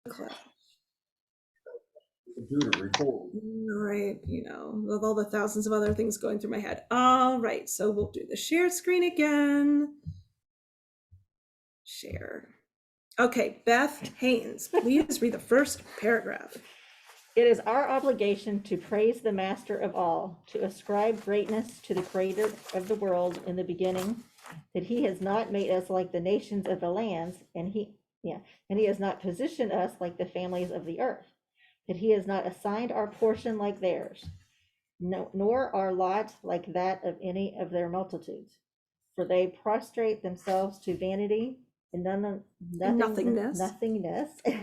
clip. Computer record. Right, with all the thousands of other things going through my head. All right, so we'll do the share screen again. Share. Okay, Beth Haynes, please read the first paragraph. It is our obligation to praise the master of all, to ascribe greatness to the creator of the world in the beginning, that he has not made us like the nations of the lands, and he has not positioned us like the families of the earth, that he has not assigned our portion like theirs, nor our lot like that of any of their multitudes. For they prostrate themselves to vanity and nothingness,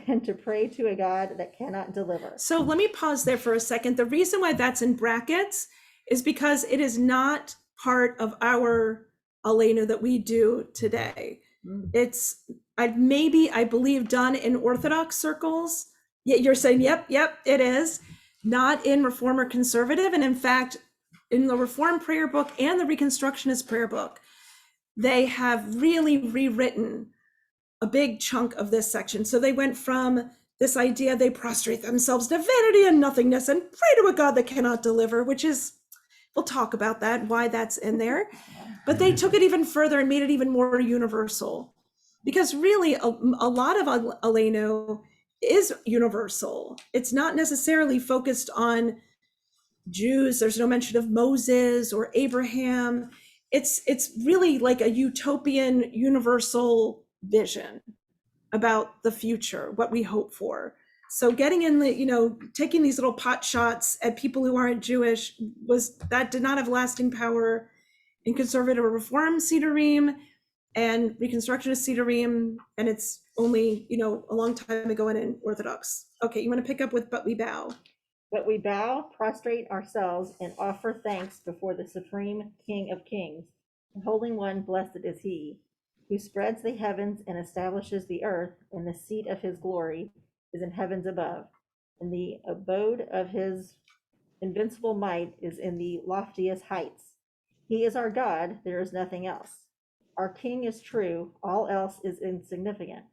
and to pray to a God that cannot deliver. So let me pause there for a second. The reason why that's in brackets is because it is not part of our Aleinu that we do today. It's I believe done in Orthodox circles. Yeah, you're saying, yep, it is. Not in Reform or Conservative. And in fact, in the Reform prayer book and the Reconstructionist prayer book, they have really rewritten a big chunk of this section. So they went from this idea, they prostrate themselves to vanity and nothingness and pray to a God that cannot deliver, which is, we'll talk about that, why that's in there. But they took it even further and made it even more universal. Because really, a lot of Aleinu is universal. It's not necessarily focused on Jews. There's no mention of Moses or Abraham. It's really like a utopian, universal vision about the future, what we hope for. So getting in the, taking these little pot shots at people who aren't Jewish that did not have lasting power in Conservative or Reform Sidurim and Reconstructionist Sidurim, and it's only, a long time ago in Orthodox. Okay, you want to pick up with But We Bow. But we bow, prostrate ourselves, and offer thanks before the Supreme King of Kings, the Holy One, blessed is he, who spreads the heavens and establishes the earth, and the seat of his glory is in heavens above, and the abode of his invincible might is in the loftiest heights. He is our God, there is nothing else. Our King is true, all else is insignificant.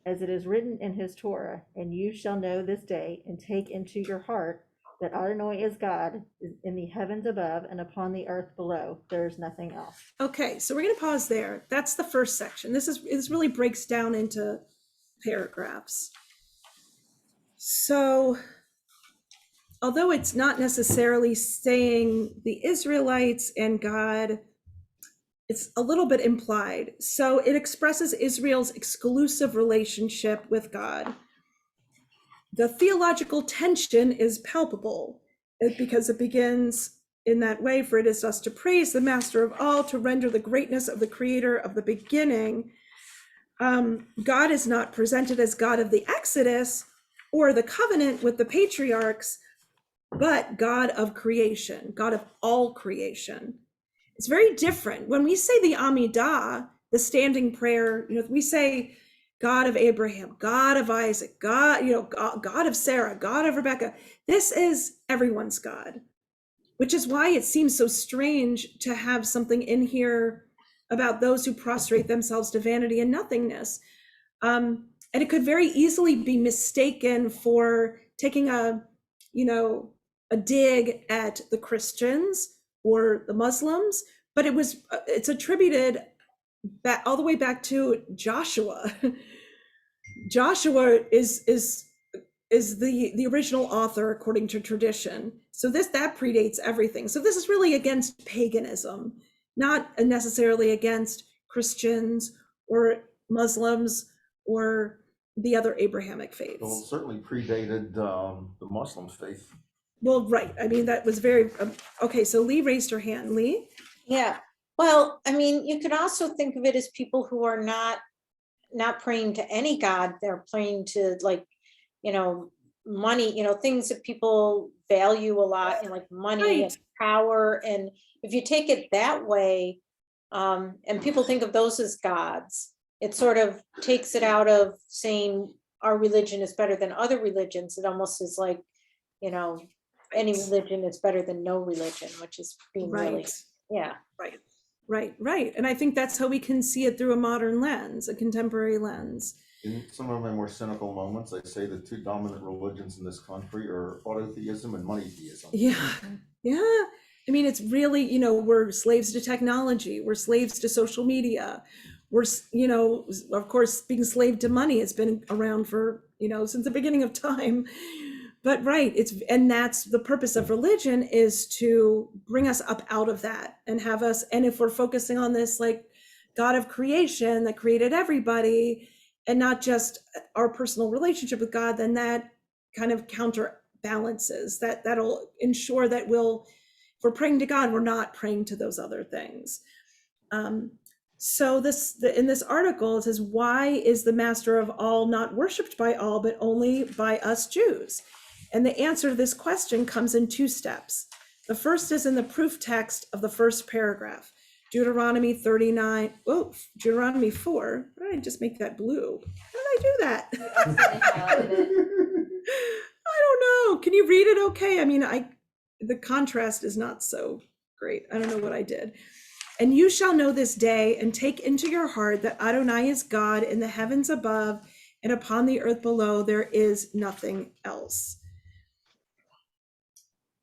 As it is written in his Torah, and you shall know this day and take into your heart that Adonai is God, is in the heavens above and upon the earth below. There is nothing else. Okay, so we're going to pause there. That's the first section. This really breaks down into paragraphs. So, although it's not necessarily saying the Israelites and God, it's a little bit implied. So it expresses Israel's exclusive relationship with God. The theological tension is palpable because it begins in that way, for it is us to praise the master of all, to render the greatness of the creator of the beginning. God is not presented as God of the Exodus or the covenant with the patriarchs, but God of creation, God of all creation. It's very different. When we say the Amidah, the standing prayer, we say God of Abraham, God of Isaac, God of Sarah, God of Rebecca. This is everyone's God, which is why it seems so strange to have something in here about those who prostrate themselves to vanity and nothingness. And it could very easily be mistaken for taking a dig at the Christians or the Muslims, but it's attributed back all the way back to Joshua. Joshua is the original author according to tradition. So that predates everything. So this is really against paganism, not necessarily against Christians or Muslims or the other Abrahamic faiths. Well, it certainly predated the Muslim faith. Well, right. I mean, that was very okay. So Lee raised her hand. Lee? Yeah. Well, I mean, you could also think of it as people who are not praying to any God. They're praying to money, things that people value a lot, like money Right. and power. And if you take it that way, and people think of those as gods, it sort of takes it out of saying our religion is better than other religions. It almost is like, any religion is better than no religion, which is being really, yeah. Right. And I think that's how we can see it through a modern lens, a contemporary lens. In some of my more cynical moments, I say the two dominant religions in this country are autotheism and moneytheism. Yeah. Yeah. I mean, it's really, you know, we're slaves to technology. We're slaves to social media. We're, you know, of course, being slave to money has been around for, you know, since the beginning of time. But right, and that's the purpose of religion, is to bring us up out of that and have us, and if we're focusing on this like God of creation that created everybody and not just our personal relationship with God, then that kind of counterbalances that'll ensure that if we're praying to God, we're not praying to those other things. So in this article, it says, why is the master of all not worshipped by all, but only by us Jews? And the answer to this question comes in two steps. The first is in the proof text of the first paragraph, Deuteronomy 39, Deuteronomy 4. Why did I just make that blue? How did I do that? I don't know. Can you read it okay? I mean, the contrast is not so great. I don't know what I did. And you shall know this day and take into your heart that Adonai is God in the heavens above and upon the earth below. There is nothing else.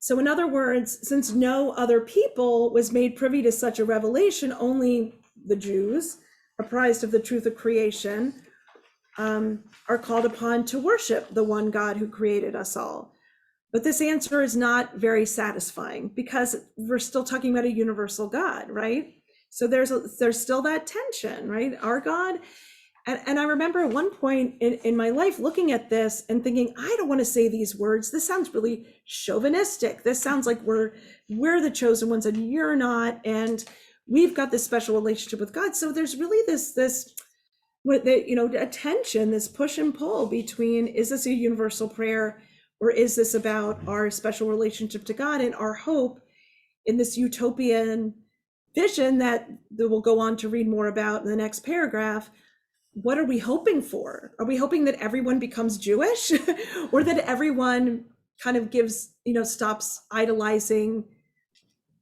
So in other words, since no other people was made privy to such a revelation, only the Jews, apprised of the truth of creation, are called upon to worship the one God who created us all. But this answer is not very satisfying because we're still talking about a universal God, right? So there's still that tension, right? Our God. And I remember at one point in my life looking at this and thinking, I don't want to say these words. This sounds really chauvinistic. This sounds like we're the chosen ones and you're not. And we've got this special relationship with God. So there's really this a tension, this push and pull between, is this a universal prayer or is this about our special relationship to God and our hope in this utopian vision that we'll go on to read more about in the next paragraph? What are we hoping for? Are we hoping that everyone becomes Jewish or that everyone kind of stops idolizing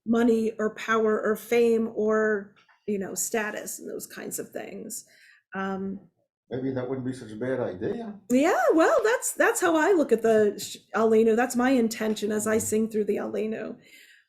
money or power or fame or, status and those kinds of things? Maybe that wouldn't be such a bad idea. Yeah, well, that's how I look at the Aleinu. That's my intention as I sing through the Aleinu.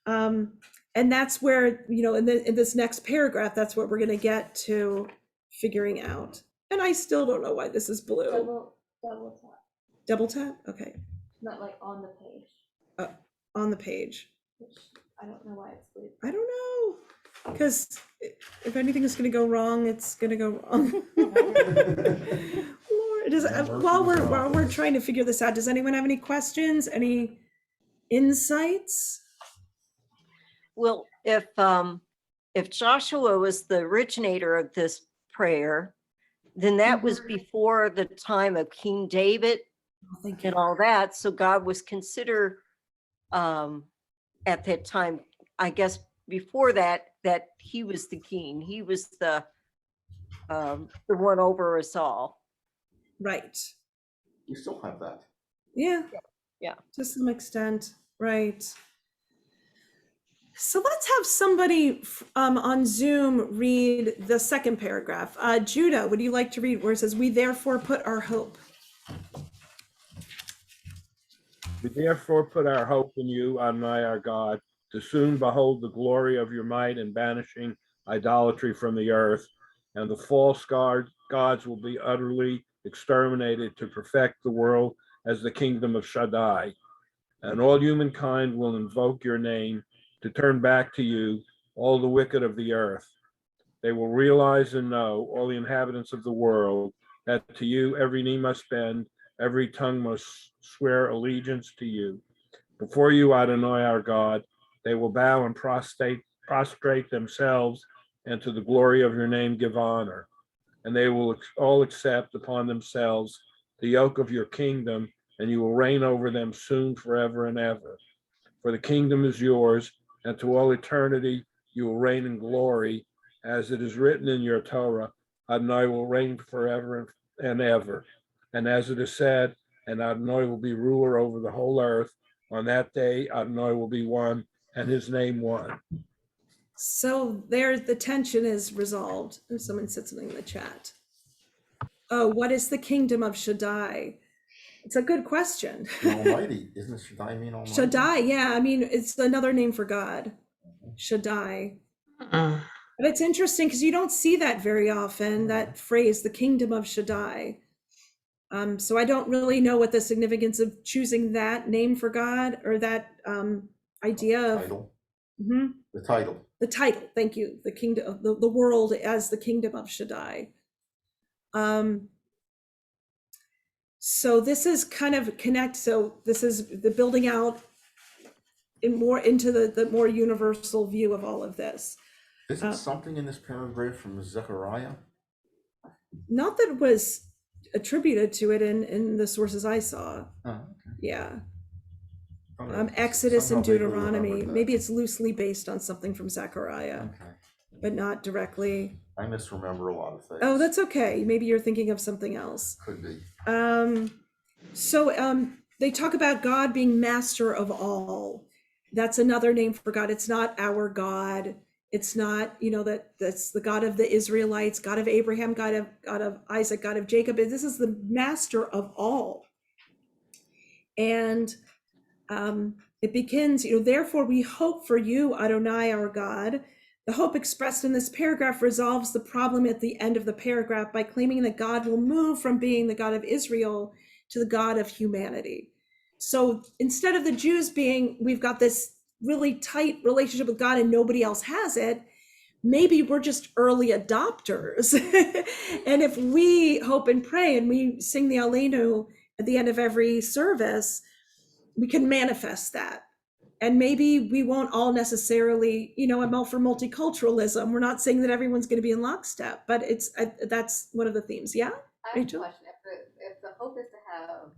And that's where, in this next paragraph, that's what we're going to get to figuring out. And I still don't know why this is blue. Double tap. Double tap? Okay. Not like on the page. On the page. Which I don't know why it's blue. I don't know. Because if anything is going to go wrong, it's going to go wrong. Lord, while we're trying to figure this out, does anyone have any questions? Any insights? Well, if Joshua was the originator of this prayer, then that was before the time of King David and all that. So God was considered at that time, I guess before that he was the king. He was the one over us all. Right. We still have that. Yeah. Yeah. To some extent. Right. So let's have somebody on Zoom read the second paragraph. Judah, would you like to read where it says, we therefore put our hope? We therefore put our hope in you, Adonai our God, to soon behold the glory of your might in banishing idolatry from the earth, and the false gods will be utterly exterminated to perfect the world as the kingdom of Shaddai. And all humankind will invoke your name to turn back to you, all the wicked of the earth. They will realize and know, all the inhabitants of the world, that to you every knee must bend, every tongue must swear allegiance to you. Before you, Adonai our God, they will bow and prostrate themselves, and to the glory of your name give honor. And they will all accept upon themselves the yoke of your kingdom, and you will reign over them soon, forever and ever. For the kingdom is yours, and to all eternity you will reign in glory, as it is written in your Torah, Adonai will reign forever and ever. And as it is said, and Adonai will be ruler over the whole earth. On that day, Adonai will be one, and his name one. So there, the tension is resolved. If someone said something in the chat. Oh, what is the kingdom of Shaddai? It's a good question. The Almighty, isn't it Shaddai mean Almighty? Shaddai, yeah, I mean, it's another name for God. Shaddai. But it's interesting because you don't see that very often, that phrase, the kingdom of Shaddai. So I don't really know what the significance of choosing that name for God, or that idea of Title. Mhm. The title. The title. Thank you. The kingdom of the world as the kingdom of Shaddai. So this is kind of connect. So this is the building out in more into the more universal view of all of this. Isn't something in this paragraph from Zechariah? Not that was attributed to it in the sources I saw. Oh, okay. Yeah. Okay. Exodus and Somehow vaguely Deuteronomy. remembered that. Maybe it's loosely based on something from Zechariah, Okay. but not directly. I misremember a lot of things. Oh, that's okay. Maybe you're thinking of something else. Could be. So they talk about God being master of all. That's another name for God. It's not our God. It's not, that's the God of the Israelites, God of Abraham, God of Isaac, God of Jacob. This is the master of all. And it begins, therefore we hope for you, Adonai, our God. The hope expressed in this paragraph resolves the problem at the end of the paragraph by claiming that God will move from being the God of Israel to the God of humanity. So instead of the Jews being, we've got this really tight relationship with God and nobody else has it, maybe we're just early adopters. And if we hope and pray and we sing the Aleinu at the end of every service, we can manifest that. And maybe we won't all necessarily, I'm all for multiculturalism. We're not saying that everyone's going to be in lockstep, but that's one of the themes. Yeah. I have a Rachel? question. If the hope is to have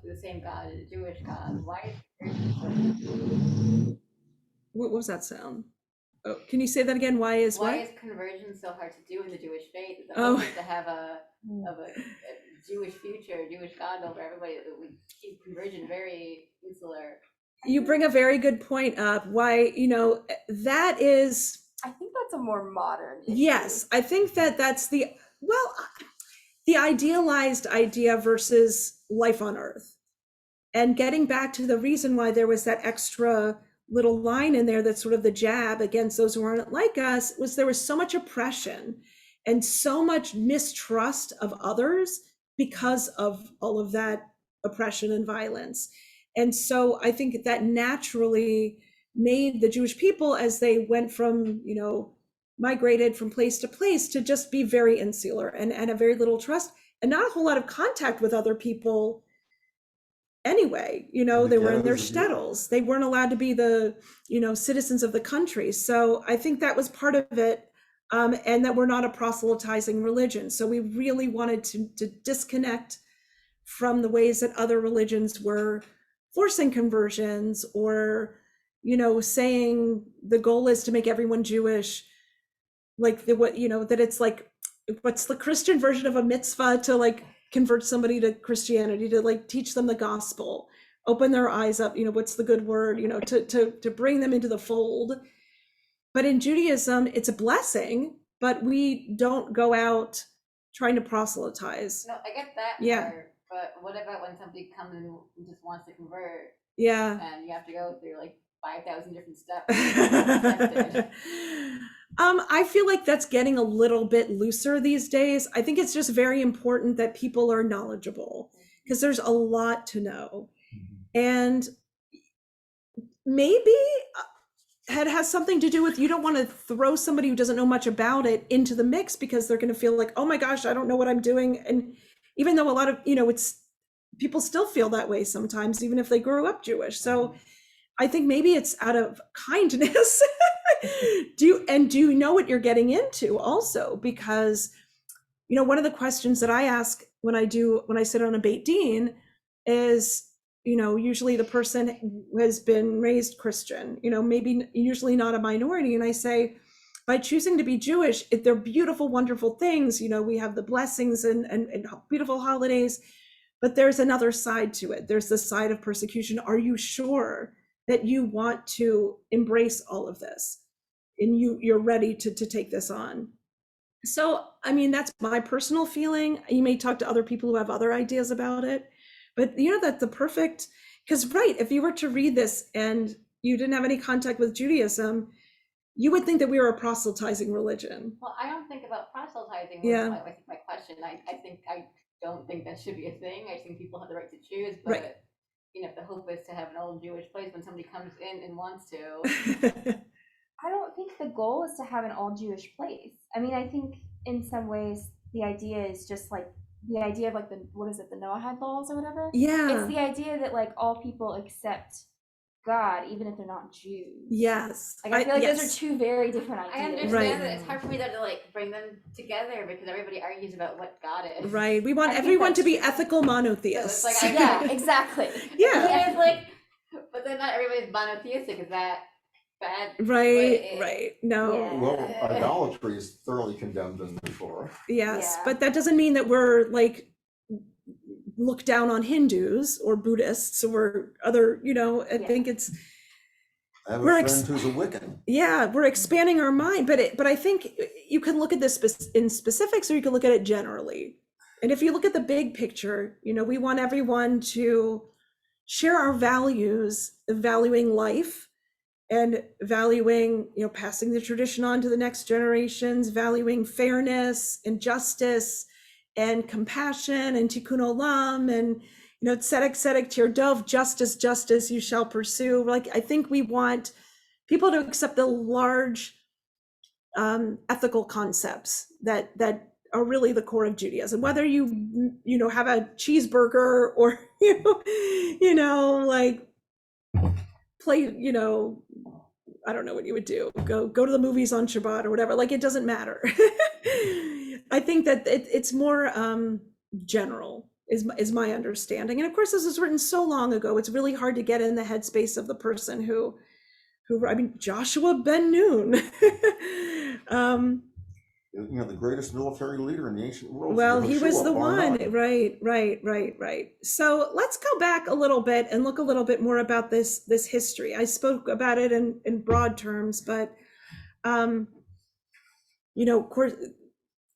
the same God as a Jewish God, why is What was that sound? Oh, can you say that again? Why is conversion so hard to do in the Jewish faith? The Oh. hope is to have a Jewish future, Jewish God over everybody. We keep conversion very insular. You bring a very good point up. Why, that is. I think that's a more modern issue. Yes, I think that's the idealized idea versus life on earth. And getting back to the reason why there was that extra little line in there that's sort of the jab against those who aren't like us, was there was so much oppression and so much mistrust of others because of all of that oppression and violence. And so I think that naturally made the Jewish people, as they went from, migrated from place to place, to just be very insular and a very little trust and not a whole lot of contact with other people anyway. They were in their shtetls. They weren't allowed to be the, citizens of the country. So I think that was part of it. And that we're not a proselytizing religion. So we really wanted to disconnect from the ways that other religions were forcing conversions, or, saying the goal is to make everyone Jewish. Like that it's like, what's the Christian version of a mitzvah to convert somebody to Christianity, to teach them the gospel, open their eyes up, what's the good word, to bring them into the fold. But in Judaism, it's a blessing, but we don't go out trying to proselytize. No, I get that Yeah. part, but what about when somebody comes in who just wants to convert Yeah. and you have to go through 5,000 different steps? I feel like that's getting a little bit looser these days. I think it's just very important that people are knowledgeable, because there's a lot to know. And maybe it has something to do with, you don't want to throw somebody who doesn't know much about it into the mix, because they're going to feel like, oh my gosh, I don't know what I'm doing. And even though a lot of, it's, people still feel that way sometimes, even if they grew up Jewish. So I think maybe it's out of kindness. Do you know what you're getting into also? Because, one of the questions that I ask when I sit on a Beit Din is, usually the person has been raised Christian, maybe usually not a minority. And I say, by choosing to be Jewish, they're beautiful, wonderful things. We have the blessings and beautiful holidays, but there's another side to it. There's the side of persecution. Are you sure that you want to embrace all of this and you're ready to take this on? So, I mean, that's my personal feeling. You may talk to other people who have other ideas about it, but you know, that's the perfect, because, right, if you were to read this and you didn't have any contact with Judaism, you would think that we were a proselytizing religion. Well, I don't think about proselytizing. Yeah. Was my question. I don't think that should be a thing. I think people have the right to choose, but Right. you know, if the hope is to have an old Jewish place when somebody comes in and wants to, I don't think the goal is to have an all Jewish place. I mean, I think in some ways the idea is just like the idea of like the what is it, the Noahide laws or whatever. Yeah. It's the idea that like all people accept God even if they're not Jews. Yes. Like I feel like yes. those are two very different ideas. I understand Right. that it's hard for me to like bring them together because everybody argues about what God is. Right. We want I think everyone to that's be true. ethical monotheists. So it's like, Yeah, exactly. Yeah. And it's like, but then not everybody's monotheistic. Is that bad? Right. But Right. No. Yeah. Well, idolatry is thoroughly condemned in the Torah. Yes. Yeah. But that doesn't mean that we're like look down on Hindus or Buddhists or other, you know, I Yeah. think it's, I have a We're friend who's a Wiccan. yeah, we're expanding our mind, but I think you can look at this in specifics or you can look at it generally. And if you look at the big picture, you know, we want everyone to share our values of valuing life and valuing, you know, passing the tradition on to the next generations, valuing fairness and justice and compassion and tikkun olam and, you know, tzedek tzedek tir dov, justice justice you shall pursue. Like, I think we want people to accept the large ethical concepts that are really the core of Judaism. Whether you know have a cheeseburger or you know like play, you know, I don't know what you would do. Go to the movies on Shabbat or whatever. Like, it doesn't matter. I think that it's more general is my understanding. And of course, this was written so long ago. It's really hard to get in the headspace of the person who I mean, Joshua ben Nun. You know, the greatest military leader in the ancient world. Well, he was Yehoshua, the bar one, none. right. So let's go back a little bit and look a little bit more about this history. I spoke about it in broad terms, but you know, of course,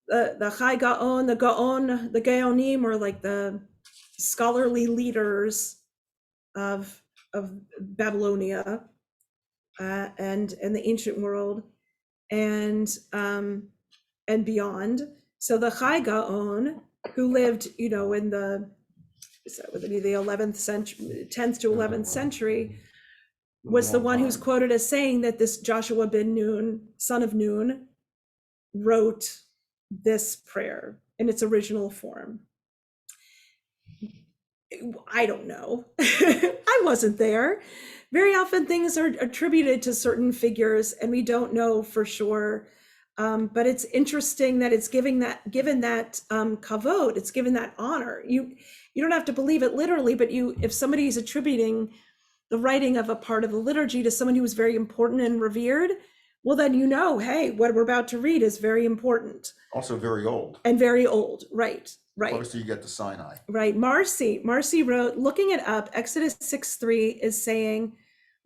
the Chai Gaon, the Gaonim, or like the scholarly leaders of Babylonia and the ancient world and beyond. So the Chai Gaon, who lived, you know, in the 11th century, 10th to 11th century, was the one who's quoted as saying that this Joshua ben Nun, son of Nun, wrote this prayer in its original form. I don't know. I wasn't there. Very often things are attributed to certain figures and we don't know for sure. But it's interesting that it's given that kavod, it's given that honor. You don't have to believe it literally, but if somebody's attributing the writing of a part of the liturgy to someone who was very important and revered, well, then you know, hey, what we're about to read is very important. Also very old. And very old, right. Close you get to Sinai. Right. Marcy wrote, looking it up, Exodus 6:3 is saying,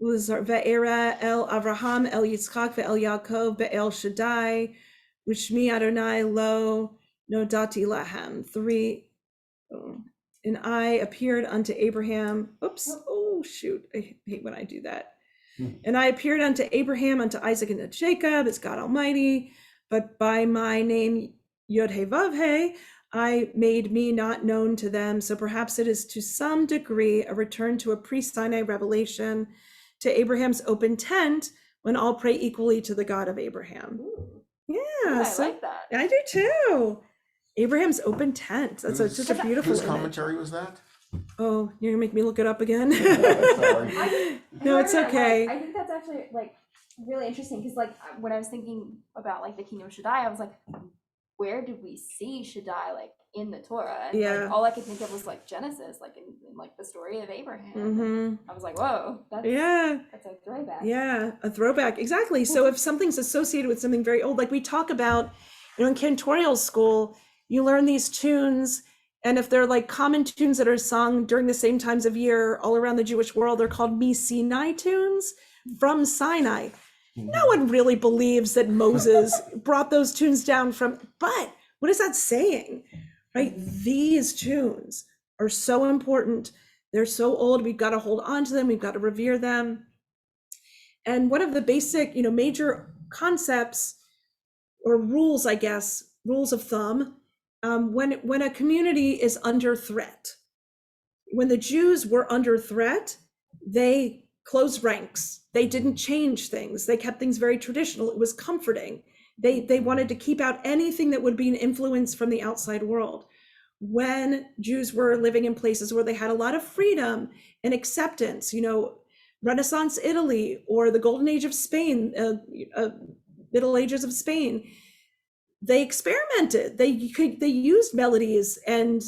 Ve'era el Avraham el Yitzchak ve'el Yaakov be'el Shaddai, Ushmi Adonai lo nodati lahem. 3. And I appeared unto Abraham. Oops. Oh, shoot. I hate when I do that. And I appeared unto Abraham, unto Isaac, and to Jacob as God Almighty, but by my name Yod-Heh-Vav-Heh, I made me not known to them. So perhaps it is to some degree a return to a pre-Sinai revelation, to Abraham's open tent, when all pray equally to the God of Abraham. Ooh. Yeah, I so like that. I do too. Abraham's open tent. That's just a beautiful Whose image. commentary was that? Oh, you're gonna make me look it up again? Sorry. No, it's okay. I think that's actually like really interesting because like when I was thinking about like the kingdom of Shaddai, I was like, where did we see Shaddai like in the Torah? And Yeah. like, all I could think of was like Genesis, like in like the story of Abraham. Mm-hmm. I was like, whoa, that's Yeah. a throwback. Yeah, a throwback. Exactly. So if something's associated with something very old, like we talk about, you know, in cantorial school, you learn these tunes, and if they're like common tunes that are sung during the same times of year all around the Jewish world, they're called Mi Sinai tunes, from Sinai. No one really believes that Moses brought those tunes down from, but what is that saying? Right? These tunes are so important. They're so old. We've got to hold on to them. We've got to revere them. And one of the basic, major concepts or rules, I guess, rules of thumb, when a community is under threat, when the Jews were under threat, they closed ranks. They didn't change things. They kept things very traditional. It was comforting. They wanted to keep out anything that would be an influence from the outside world. When Jews were living in places where they had a lot of freedom and acceptance, Renaissance Italy or the Golden Age of Spain, Middle Ages of Spain, they experimented. They used melodies and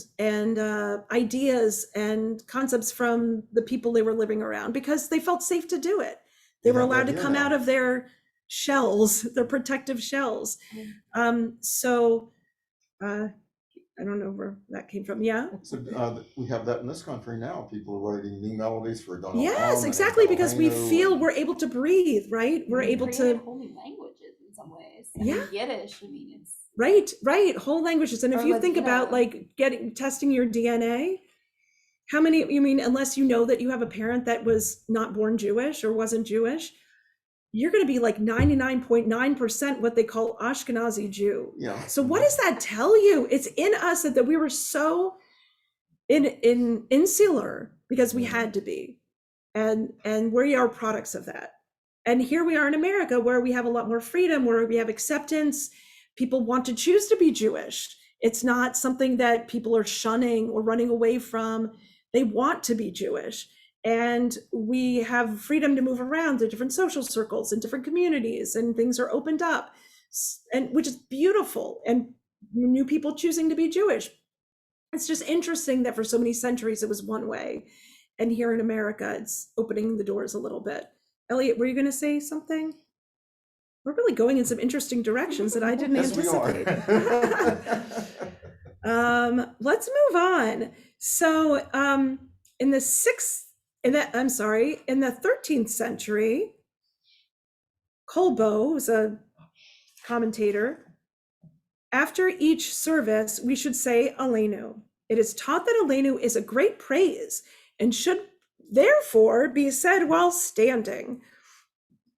ideas and concepts from the people they were living around because they felt safe to do it. They were allowed to come out of their shells, their protective shells. So I don't know where that came from. Yeah. So we have that in this country now. People are writing new melodies for Donald Yes, Trump exactly, and because we Elena feel and- we're able to breathe, right? We're able Created to, whole new languages in some ways. Yeah. Yiddish. I mean, it's right, whole languages. And if Or you think about testing your DNA, how many, unless you know that you have a parent that was not born Jewish or wasn't Jewish, you're going to be like 99.9% what they call Ashkenazi Jew. Yeah. So what does that tell you? It's in us that we were so insular because we had to be, and we are products of that. And here we are in America where we have a lot more freedom, where we have acceptance. People want to choose to be Jewish. It's not something that people are shunning or running away from. They want to be Jewish. And we have freedom to move around to different social circles and different communities, and things are opened up, and which is beautiful. And new people choosing to be Jewish. It's just interesting that for so many centuries it was one way, and here in America it's opening the doors a little bit. Elliot, were you going to say something? We're really going in some interesting directions that I didn't Yes, we are. anticipate. Let's move on. So in the 13th century, Kolbo was a commentator. After each service, we should say Aleinu. It is taught that Aleinu is a great praise and should therefore be said while standing.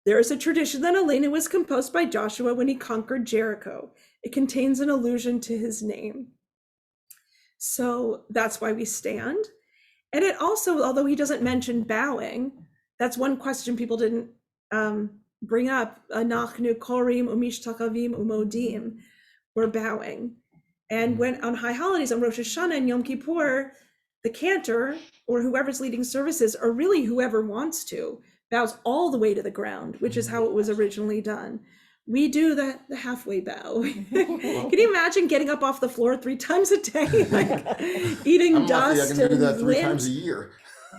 There is a tradition that Aleinu was composed by Joshua when he conquered Jericho. It contains an allusion to his name. So that's why we stand. And it also, although he doesn't mention bowing, that's one question people didn't bring up. Anachnu korim umishtachavim umodim. We're bowing. And when on high holidays, on Rosh Hashanah and Yom Kippur, the cantor or whoever's leading services, or really whoever wants to, bows all the way to the ground, which is how it was originally done. We do the halfway bow. Can you imagine getting up off the floor 3 times a day, like eating I'm lucky dust I can do that and 3 lint? times a year.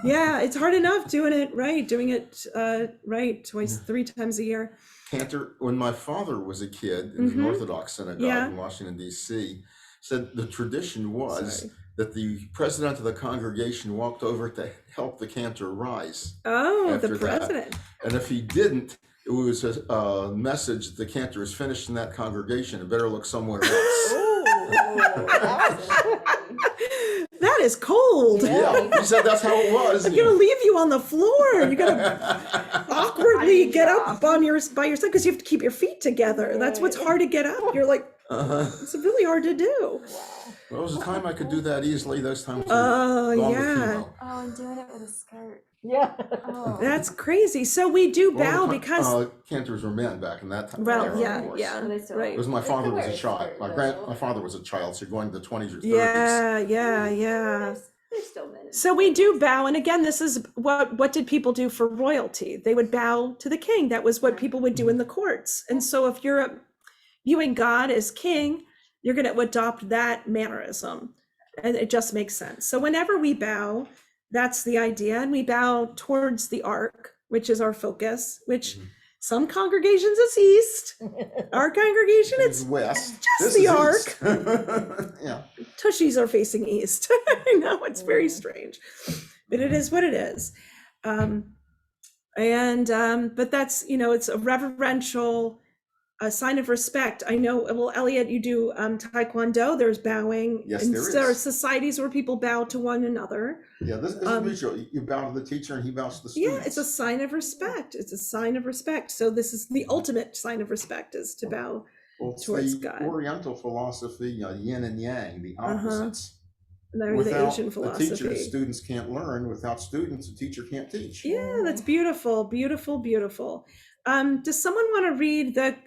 Yeah, it's hard enough doing it right, twice, 3 times a year. Cantor, when my father was a kid in an Orthodox synagogue Yeah. in Washington, D.C., said the tradition was Sorry. that the president of the congregation walked over to help the cantor rise. Oh, After the that. president. And if he didn't, it was a message that the cantor is finished in that congregation and better look somewhere else. That is cold. Yeah, he said that's how it was. I'm gonna leave you on the floor. You're gonna awkwardly get up by yourself because you have to keep your feet together. That's what's hard to get up. You're like, it's really hard to do. Well, there was a time I could do that easily. Those times were Oh, gone with yeah. chemo. oh, and doing it with a skirt. Yeah. Oh, That's crazy. So we do bow Well, the because cantors were men back in that time. well, era, of yeah, course. yeah, So they still- right. Because my father was a child. Skirt, My father was a child, so going to the 20s or 30s. Yeah. There's still men. So we do bow, and again, this is what did people do for royalty? They would bow to the king. That was what people would do in the courts. And so if you're viewing God as king, you're going to adopt that mannerism, and it just makes sense. So whenever we bow, that's the idea, and we bow towards the ark, which is our focus, which some congregations is east. Our congregation, it's west. just This the is ark. east. Yeah. Tushies are facing east. I know, it's very strange, but it is what it is. And but that's, you know, it's a reverential sign of respect. I know, well, Elliot, you do Taekwondo. There's bowing. Yes, and there there are is. societies where people bow to one another. Yeah, this is mutual. You bow to the teacher and he bows to the Yeah, students. it's a sign of respect. It's a sign of respect. So this is the ultimate sign of respect, is to bow Well, it's towards the God. Oriental philosophy, yin and yang, the opposites. And the Without Asian the philosophy. teacher, the students can't learn. Without students, the teacher can't teach. Yeah, that's beautiful, beautiful, beautiful. Does someone want to read the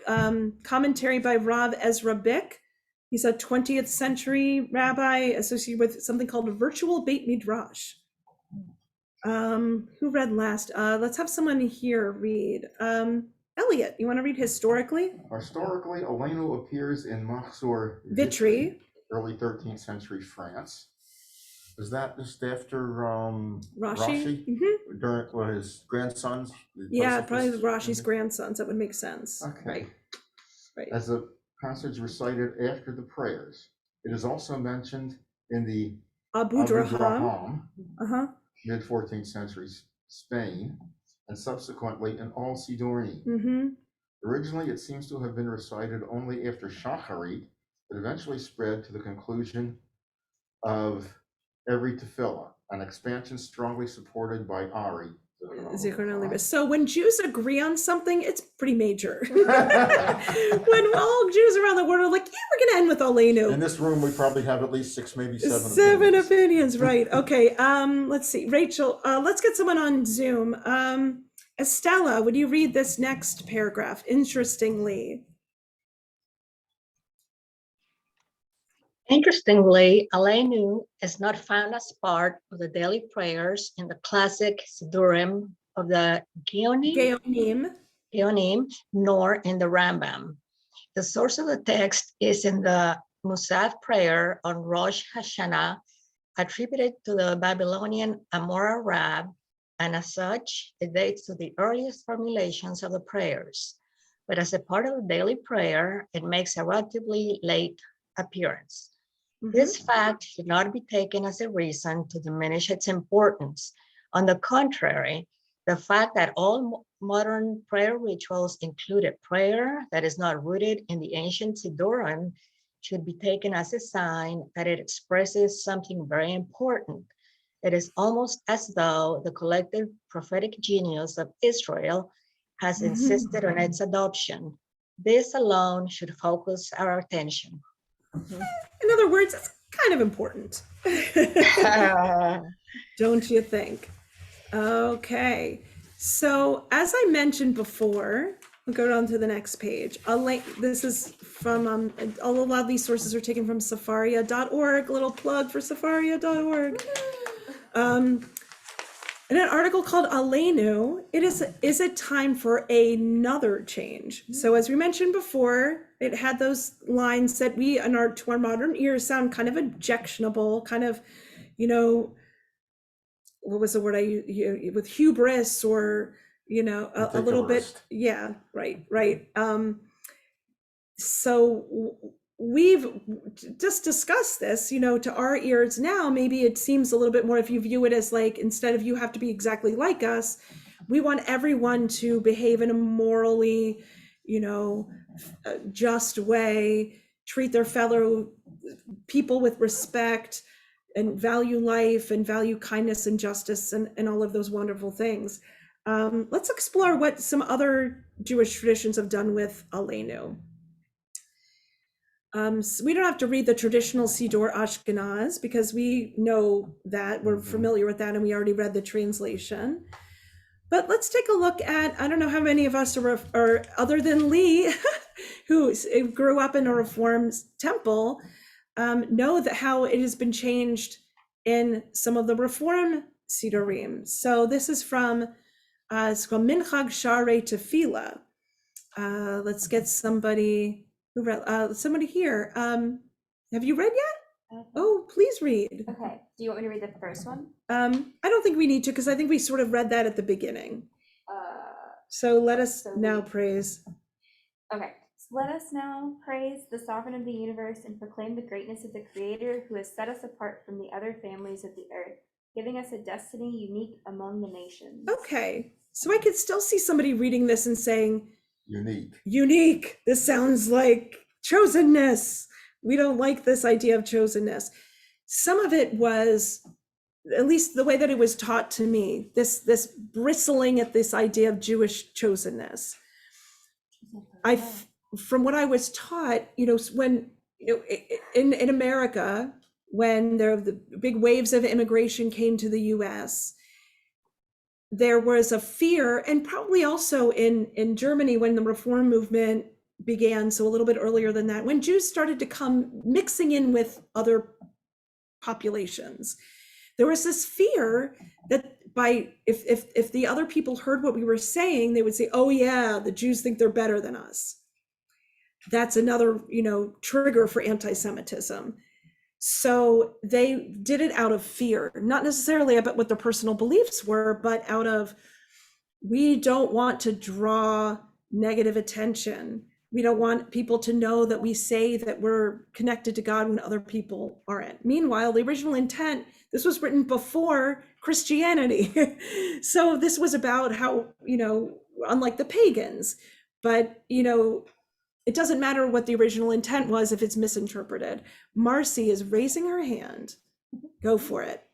commentary by Rav Ezra Bick? He's a 20th century rabbi associated with something called a virtual Beit Midrash. Who read last? Let's have someone here read. Elliot, you want to read historically? Historically, Aleinu appears in Mahsur Vitry. early 13th century France. Is that just after Rashi? during his grandsons? Yeah, probably Rashi's grandsons. That would make sense. Okay. Right. As a passage recited after the prayers. It is also mentioned in the Abu Draham. mid 14th century Spain, and subsequently in all Sidorim. Originally, it seems to have been recited only after Shacharit, but eventually spread to the conclusion of every tefillah, an expansion strongly supported by Ari. So when Jews agree on something, it's pretty major. When all Jews around the world are like, yeah, we're going to end with Aleinu. In this room, we probably have at least 6, maybe 7 Seven opinions, right. Okay, let's see. Rachel, let's get someone on Zoom. Estella, would you read this next paragraph? Interestingly. Interestingly, Aleinu is not found as part of the daily prayers in the classic Sidurim of the Geonim, nor in the Rambam. The source of the text is in the Musaf prayer on Rosh Hashanah, attributed to the Babylonian Amora-Rab, and as such, it dates to the earliest formulations of the prayers. But as a part of the daily prayer, it makes a relatively late appearance. This fact should not be taken as a reason to diminish its importance. On the contrary, the fact that all modern prayer rituals include a prayer that is not rooted in the ancient Sidurim should be taken as a sign that it expresses something very important. It is almost as though the collective prophetic genius of Israel has insisted on its adoption. This alone should focus our attention. In other words, it's kind of important. Don't you think? Okay. So as I mentioned before, we'll go on to the next page. This is from, a lot of these sources are taken from Sefaria.org, little plug for Sefaria.org. In an article called Aleinu, it is it time for another change? So as we mentioned before, it had those lines that we, to our modern ears, sound kind of objectionable, kind of, you know, what was the word I used, with hubris, or, you know, a little bit. Yeah, right. So we've just discussed this, you know, to our ears now. Maybe it seems a little bit more, if you view it as like, instead of you have to be exactly like us, we want everyone to behave in a morally, you know, just way, treat their fellow people with respect, and value life and value kindness and justice, and all of those wonderful things. Let's explore what some other Jewish traditions have done with Aleinu. So we don't have to read the traditional Siddur Ashkenaz, because we know that, we're familiar with that, and we already read the translation. But let's take a look at, I don't know how many of us are other than Lee, who grew up in a Reformed temple, know that how it has been changed in some of the Reform Siddurim. So this is from, it's called Minchag Sharei Tefillah. Let's get somebody who read, somebody here. Have you read yet? Oh, please read. Okay. Do you want me to read the first one? I don't think we need to, because I think we sort of read that at the beginning. So let us now praise. Okay. So let us now praise the sovereign of the universe and proclaim the greatness of the Creator, who has set us apart from the other families of the earth, giving us a destiny unique among the nations. Okay. So I could still see somebody reading this and saying, unique. This sounds like chosenness. We don't like this idea of chosenness. Some of it was, at least the way that it was taught to me, this bristling at this idea of Jewish chosenness. From what I was taught, when in America, when the big waves of immigration came to the U.S., there was a fear, and probably also in Germany when the Reform movement began, so a little bit earlier than that, when Jews started to come mixing in with other populations, there was this fear that if the other people heard what we were saying, they would say, oh yeah, the Jews think they're better than us. That's another, trigger for anti-Semitism. So they did it out of fear, not necessarily about what their personal beliefs were, but out of, we don't want to draw negative attention. We don't want people to know that we say that we're connected to God when other people aren't. Meanwhile, the original intent, this was written before Christianity. So this was about how, unlike the pagans, but, it doesn't matter what the original intent was if it's misinterpreted. Marcy is raising her hand. Go for it.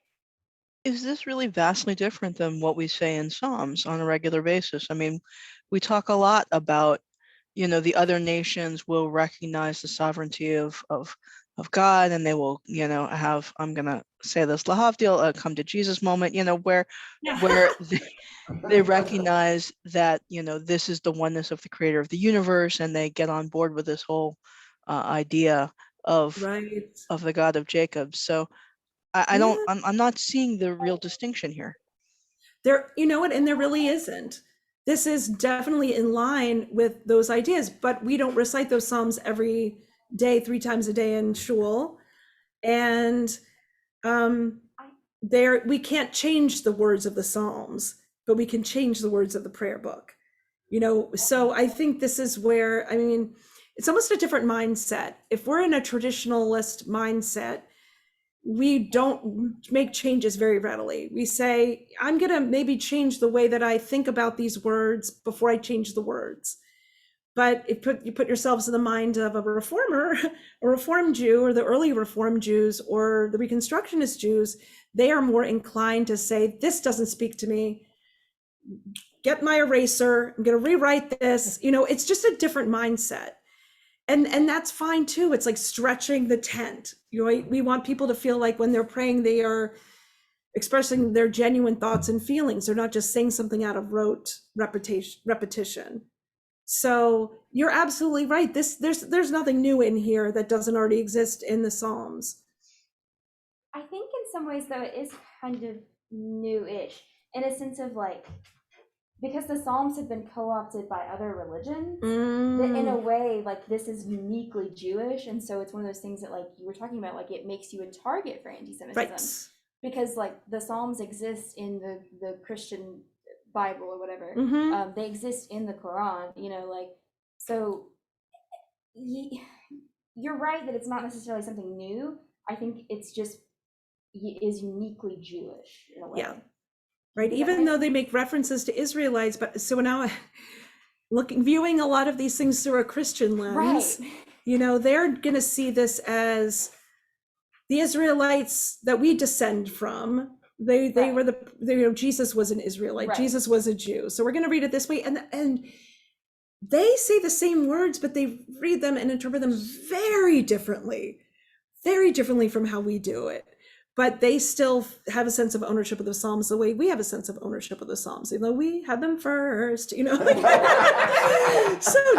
Is this really vastly different than what we say in Psalms on a regular basis? I mean, we talk a lot about, the other nations will recognize the sovereignty of God, and they will, have, I'm gonna say this, lahavdil, come to Jesus moment, where they recognize that, this is the oneness of the creator of the universe, and they get on board with this whole idea of the God of Jacob. So I'm not seeing the real distinction here. There, and there really isn't. This is definitely in line with those ideas, but we don't recite those Psalms every day, 3 times a day in shul. And we can't change the words of the Psalms, but we can change the words of the prayer book. So I think this is where, it's almost a different mindset. If we're in a traditionalist mindset, we don't make changes very readily. We say, I'm going to maybe change the way that I think about these words before I change the words. But if you put yourselves in the mind of a reformer, a Reformed Jew, or the early Reformed Jews, or the Reconstructionist Jews, they are more inclined to say, this doesn't speak to me. Get my eraser. I'm going to rewrite this. It's just a different mindset. And that's fine too. It's like stretching the tent. We want people to feel like when they're praying, they are expressing their genuine thoughts and feelings. They're not just saying something out of rote repetition. So you're absolutely right. There's nothing new in here that doesn't already exist in the Psalms. I think in some ways though, it is kind of new-ish in a sense of like, because the Psalms have been co-opted by other religions, that in a way, like this is uniquely Jewish, and so it's one of those things that, like you were talking about, like it makes you a target for anti-Semitism, right? Because like the Psalms exist in the Christian Bible or whatever, they exist in the Quran, so you're right that it's not necessarily something new. I think it's just is uniquely Jewish in a way. Yeah. Right, even though they make references to Israelites, but so now viewing a lot of these things through a Christian lens, right. They're going to see this as the Israelites that we descend from. They were Jesus was an Israelite, right. Jesus was a Jew. So we're going to read it this way, and they say the same words, but they read them and interpret them very differently from how we do it. But they still have a sense of ownership of the Psalms the way we have a sense of ownership of the Psalms, even though we had them first, So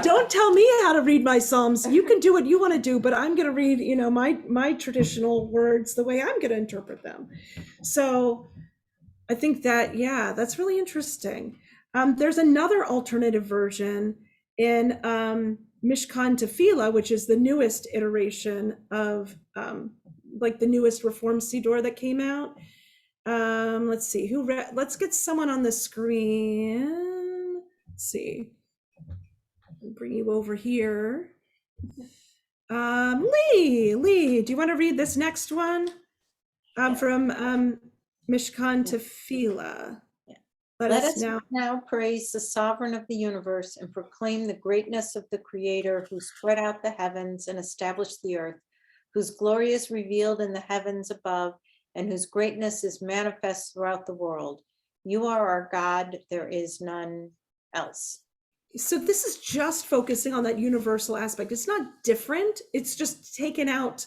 don't tell me how to read my Psalms. You can do what you want to do, but I'm going to read, my traditional words the way I'm going to interpret them. So I think that, that's really interesting. There's another alternative version in Mishkan Tefillah, which is the newest iteration of like the newest Reform Siddur that came out. Let's see, let's get someone on the screen. Let's see, I'll bring you over here. Lee, do you want to read this next one? From Mishkan Tefillah. Let us now praise the sovereign of the universe and proclaim the greatness of the creator who spread out the heavens and established the earth, whose glory is revealed in the heavens above and whose greatness is manifest throughout the world. You are our God, there is none else. So this is just focusing on that universal aspect. It's not different. It's just taken out.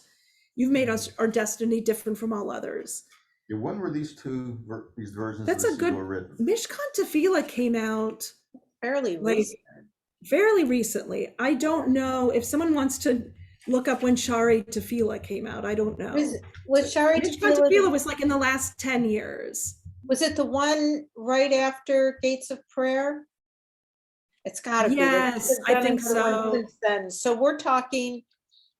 You've made us our destiny different from all others. Yeah, when were these versions That's of a the good. Siddur written? Mishkan Tefillah came out Fairly like recent. fairly recently. I don't know if someone wants to look up when Shari Tefillah came out. I don't know. Was Shari Mishkan Tefillah, Tefillah was like in the last 10 years. was it the one right after Gates of Prayer? It's gotta be. They Yes, haven't I done think another one so. Since then. So we're talking,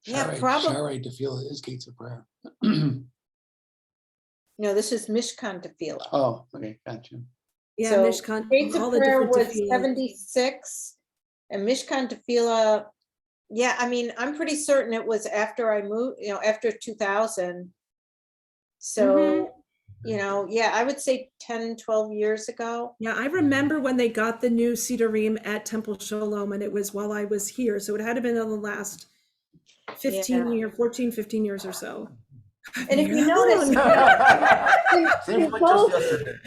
yeah, probably. Shari Tefillah is Gates of Prayer. No, this is Mishkan Tefillah. Oh, okay, gotcha. Yeah, So Mishkan, Gates all of the Prayer different was tefillahs. 76 and Mishkan Tefillah, yeah, I mean, I'm pretty certain it was after I moved, after 2000. So, yeah, I would say 10, 12 years ago. Yeah, I remember when they got the new Sidurim at Temple Shalom, and it was while I was here. So it had to been in the last 15 years or so. And if you notice, Seems like just yesterday.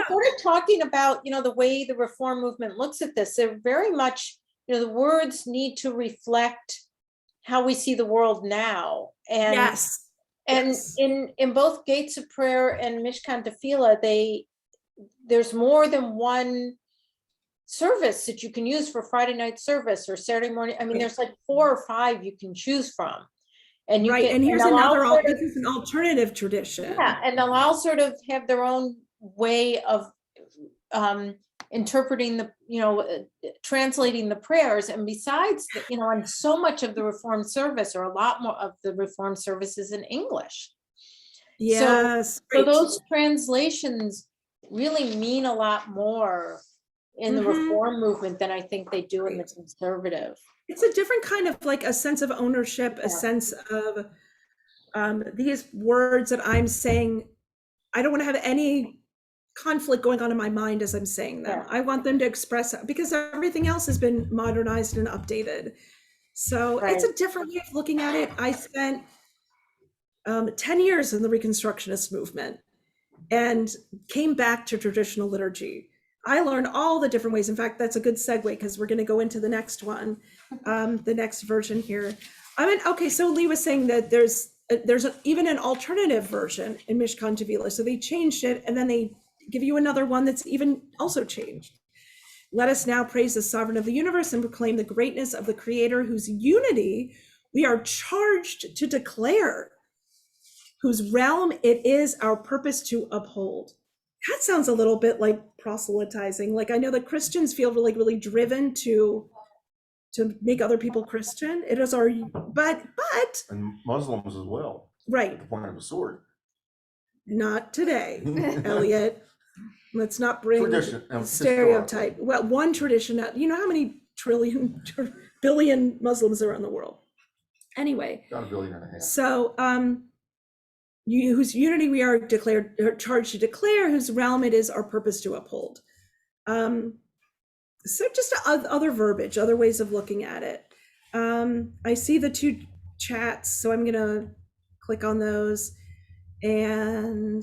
sort of talking about, the way the reform movement looks at this, they're very much, the words need to reflect how we see the world now. And yes. And in both Gates of Prayer and Mishkan Tefillah, there's more than one service that you can use for Friday night service or Saturday morning. I mean, there's like 4 or 5 you can choose from. And you can, and here's and another, this is an alternative tradition. Yeah, and they'll all sort of have their own way of interpreting translating the prayers. And besides, and so much of the Reformed service, or a lot more of the Reformed service, is in English. Yes. So those translations really mean a lot more in the Reform movement than I think they do in the conservative. It's a different kind of like a sense of ownership, a sense of these words that I'm saying. I don't want to have any conflict going on in my mind as I'm saying them. I want them to express, because everything else has been modernized and updated. So it's a different way of looking at it. I spent 10 years in the Reconstructionist movement and came back to traditional liturgy. I learned all the different ways. In fact, that's a good segue because we're going to go into the next one, the next version here. Okay, so Lee was saying that there's even an alternative version in Mishkan Tefillah. So they changed it, and then they give you another one that's even also changed. Let us now praise the sovereign of the universe and proclaim the greatness of the creator, whose unity we are charged to declare, whose realm it is our purpose to uphold. That sounds a little bit like proselytizing. Like, I know that Christians feel really driven to make other people Christian. It is our, but and Muslims as well. Right. At the point of a sword. Not today, Elliot. Let's not bring Tradition, stereotype. Well, one tradition. You know how many billion Muslims are in the world? Anyway. About 1.5 billion. So, whose unity we are charged to declare, whose realm it is our purpose to uphold. So just other verbiage, other ways of looking at it. I see the 2 chats, so I'm gonna click on those and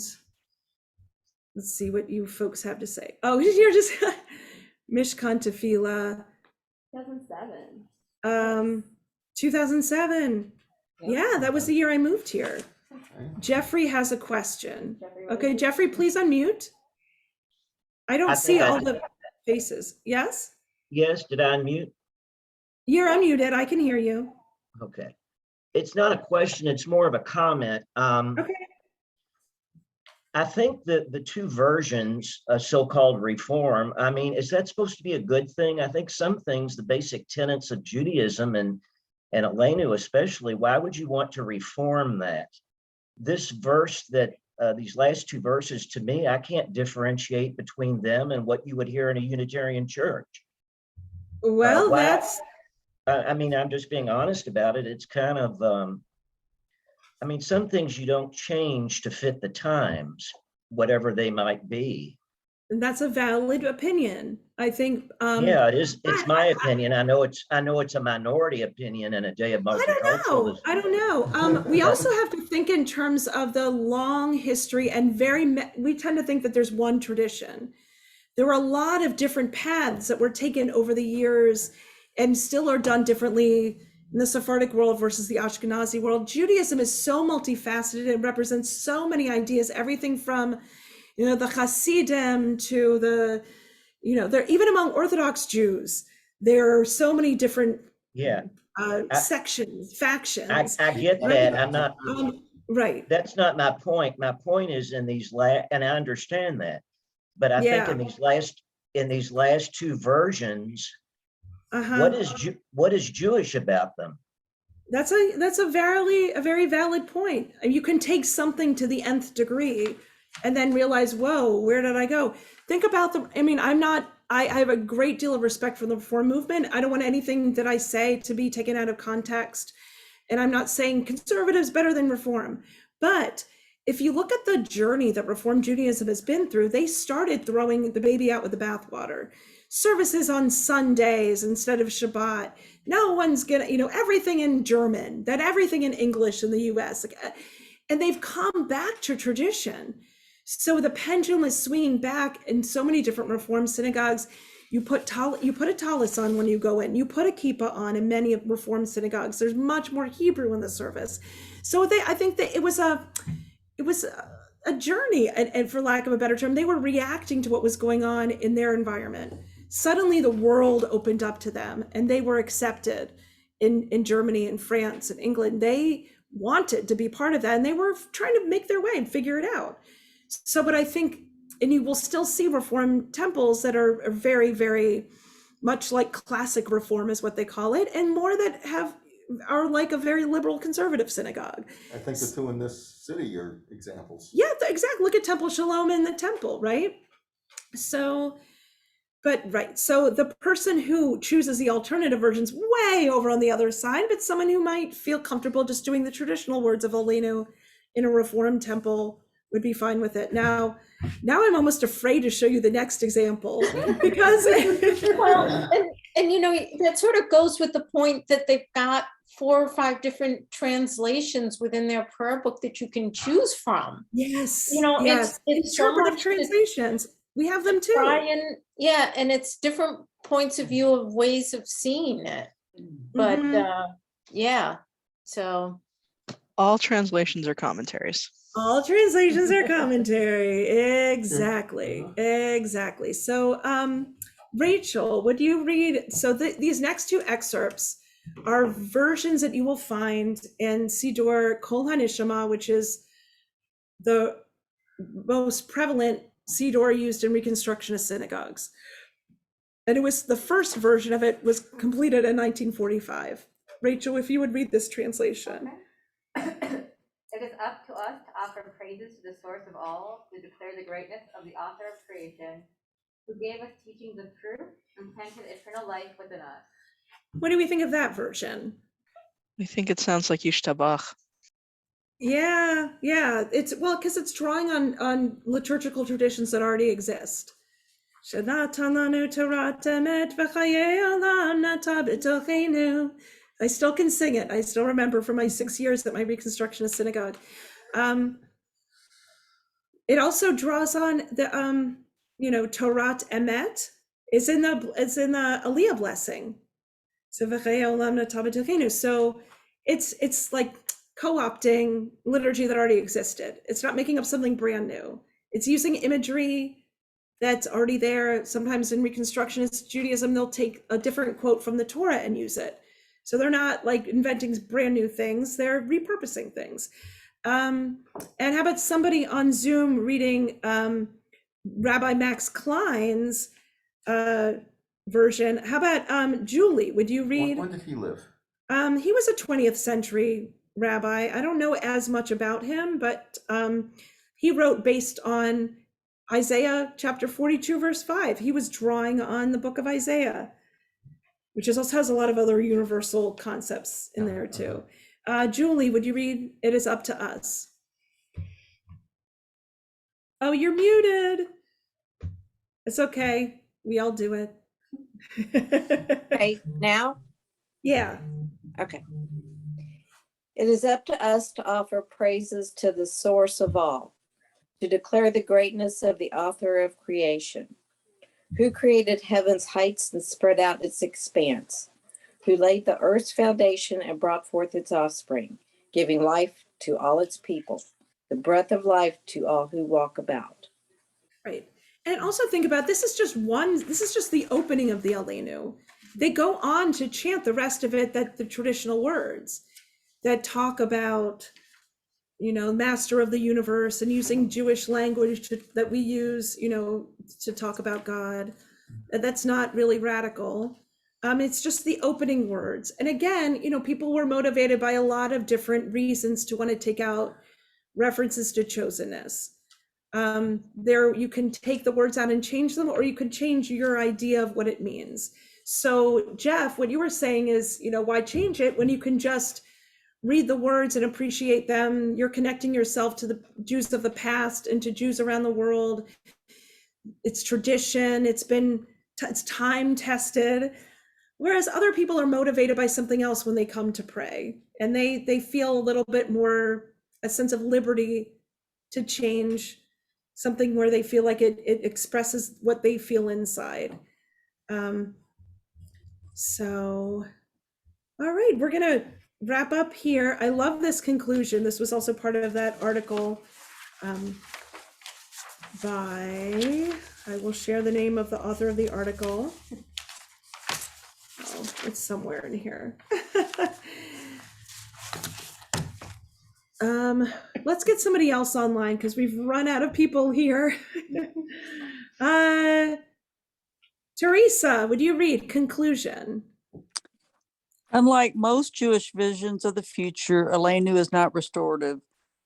let's see what you folks have to say. Oh, you're just Mishkan Tefillah. 2007. 2007. Yeah, that was the year I moved here. Okay. Jeffrey has a question. Okay, Jeffrey, please unmute. I don't see all the faces. Yes? Yes, did I unmute? You're unmuted. I can hear you. Okay. It's not a question, it's more of a comment. Okay. I think that the 2 versions of so-called reform, I mean, is that supposed to be a good thing? I think some things, the basic tenets of Judaism and Aleinu especially, why would you want to reform that? This verse that, these last 2 verses, to me, I can't differentiate between them and what you would hear in a Unitarian church. Well, that's... I mean, I'm just being honest about it. It's kind of, I mean, some things you don't change to fit the times, whatever they might be. And that's a valid opinion. I think. Yeah, it is. It's my I- opinion. I know it's a minority opinion in a day of multiculturalism. I don't know. We also have to think in terms of the long history and we tend to think that there's one tradition. There were a lot of different paths that were taken over the years and still are done differently in the Sephardic world versus the Ashkenazi world. Judaism is so multifaceted and represents so many ideas, everything from, the Hasidim to the, there, even among Orthodox Jews, there are so many different sections, factions. I get right? that. I'm not right. That's not my point. My point is and I understand that, but I think in these last two versions, what is Jewish about them? That's a very valid point. You can take something to the nth degree and then realize, whoa, where did I go? Think about I have a great deal of respect for the Reform movement. I don't want anything that I say to be taken out of context. And I'm not saying conservatives better than Reform. But if you look at the journey that Reform Judaism has been through, they started throwing the baby out with the bathwater. Services on Sundays instead of Shabbat. No one's gonna, everything in German, then everything in English in the US. And they've come back to tradition. So the pendulum is swinging back in so many different Reform synagogues. You put a tallis on when you go in. You put a kippah on in many Reform synagogues. There's much more Hebrew in the service. So I think that it was a journey, and for lack of a better term, they were reacting to what was going on in their environment. Suddenly the world opened up to them and they were accepted in Germany and France and England. They wanted to be part of that and they were trying to make their way and figure it out. So, but I think, and you will still see Reform temples that are very, very much like classic Reform is what they call it, and more that are like a very liberal conservative synagogue. I think the two in this city are examples. Yeah, exactly. Look at Temple Shalom and the temple, right? So the person who chooses the alternative version's way over on the other side, but someone who might feel comfortable just doing the traditional words of Aleinu in a Reform temple would be fine with it. Now I'm almost afraid to show you the next example because well, and that sort of goes with the point that they've got 4 or 5 different translations within their prayer book that you can choose from. Yes. It's interpretive translations. We have them too. And it's different points of view of ways of seeing it. But so all translations are commentaries. All translations are commentary. Exactly. So, Rachel, would you read? So these next 2 excerpts are versions that you will find in Siddur Kol HaNishama, which is the most prevalent Siddur used in Reconstructionist synagogues. And it was the first version of it was completed in 1945. Rachel, if you would read this translation. Okay. It is up to us to offer praises to the source of all, to declare the greatness of the author of creation, who gave us teachings of truth and planted eternal life within us. What do we think of that version? I think it sounds like Yishtabach. Yeah. It's because it's drawing on liturgical traditions that already exist. I still can sing it. I still remember from my 6 years at my Reconstructionist synagogue. It also draws on the Torat Emet is in the Aliyah blessing. So it's like co-opting liturgy that already existed. It's not making up something brand new. It's using imagery that's already there. Sometimes in Reconstructionist Judaism, they'll take a different quote from the Torah and use it. So they're not like inventing brand new things, they're repurposing things. And how about somebody on Zoom reading Rabbi Max Klein's version? How about Julie, would you read? When did he live? He was a 20th century rabbi. I don't know as much about him, but he wrote based on Isaiah chapter 42, verse 5. He was drawing on the book of Isaiah, which also has a lot of other universal concepts in there too. Julie, would you read It Is Up to Us? Oh, you're muted. It's okay. We all do it. Okay, now? Yeah. Okay. It is up to us to offer praises to the source of all, to declare the greatness of the author of creation, who created heaven's heights and spread out its expanse, who laid the earth's foundation and brought forth its offspring, giving life to all its people, the breath of life to all who walk about. Right. And also think about, this is just the opening of the Aleinu. They go on to chant the rest of it, that the traditional words that talk about, master of the universe, and using Jewish language that we use, to talk about God. That's not really radical. It's just the opening words. And again, people were motivated by a lot of different reasons to want to take out references to chosenness. There, you can take the words out and change them, or you could change your idea of what it means. So Jeff, what you were saying is, why change it when you can just read the words and appreciate them? You're connecting yourself to the Jews of the past and to Jews around the world. It's tradition, it's time tested. Whereas other people are motivated by something else when they come to pray, and they feel a little bit more a sense of liberty to change something where they feel like it expresses what they feel inside. So, all right, we're gonna wrap up here. I love this conclusion. This was also part of that article I will share the name of the author of the article. Oh, it's somewhere in here. Let's get somebody else online because we've run out of people here. Teresa, would you read conclusion? Unlike most Jewish visions of the future, Aleinu is not restorative.